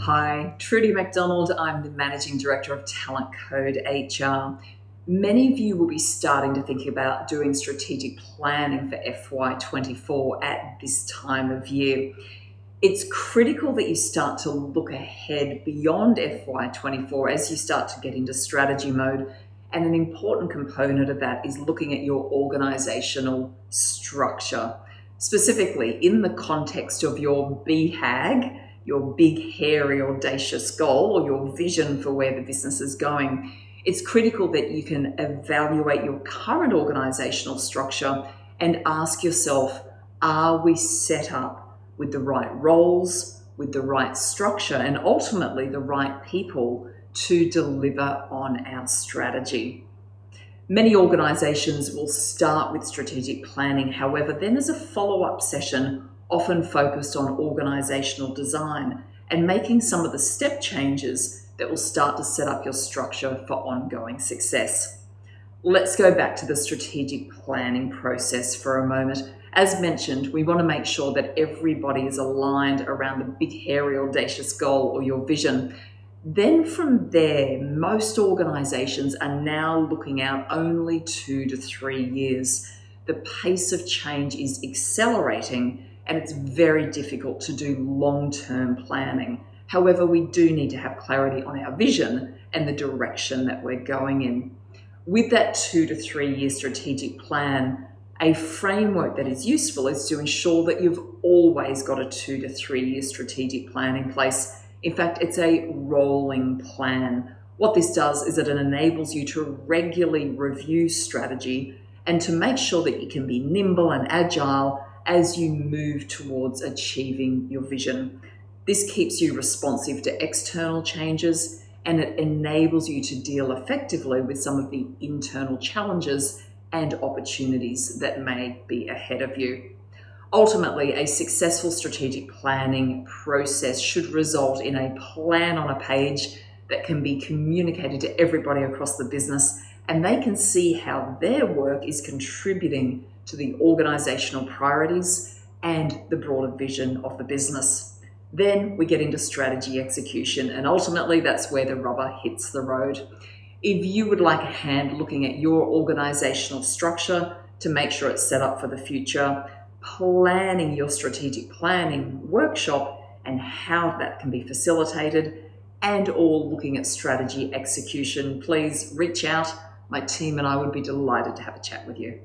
Hi, Trudy McDonald. I'm the Managing Director of Talent Code HR. Many of you will be starting to think about doing strategic planning for FY24 at this time of year. It's critical that you start to look ahead beyond FY24 as you start to get into strategy mode. And an important component of that is looking at your organisational structure, specifically in the context of your BHAG, your big, hairy, audacious goal, or your vision for where the business is going. It's critical that you can evaluate your current organisational structure and ask yourself, are we set up with the right roles, with the right structure, and ultimately the right people to deliver on our strategy? Many organisations will start with strategic planning. However, then there's a follow-up session often focused on organisational design and making some of the step changes that will start to set up your structure for ongoing success. Let's go back to the strategic planning process for a moment. As mentioned, we want to make sure that everybody is aligned around the big, hairy, audacious goal or your vision. Then from there, most organisations are now looking out only 2 to 3 years. The pace of change is accelerating, and it's very difficult to do long-term planning. However, we do need to have clarity on our vision and the direction that we're going in. With that 2 to 3 year strategic plan, a framework that is useful is to ensure that you've always got a 2 to 3 year strategic plan in place. In fact, it's a rolling plan. What this does is that it enables you to regularly review strategy and to make sure that you can be nimble and agile as you move towards achieving your vision. This keeps you responsive to external changes, and it enables you to deal effectively with some of the internal challenges and opportunities that may be ahead of you. Ultimately, a successful strategic planning process should result in a plan on a page that can be communicated to everybody across the business, and they can see how their work is contributing to the organisational priorities and the broader vision of the business. Then we get into strategy execution, and ultimately that's where the rubber hits the road. If you would like a hand looking at your organisational structure to make sure it's set up for the future, planning your strategic planning workshop and how that can be facilitated, and or looking at strategy execution, please reach out. My team and I would be delighted to have a chat with you.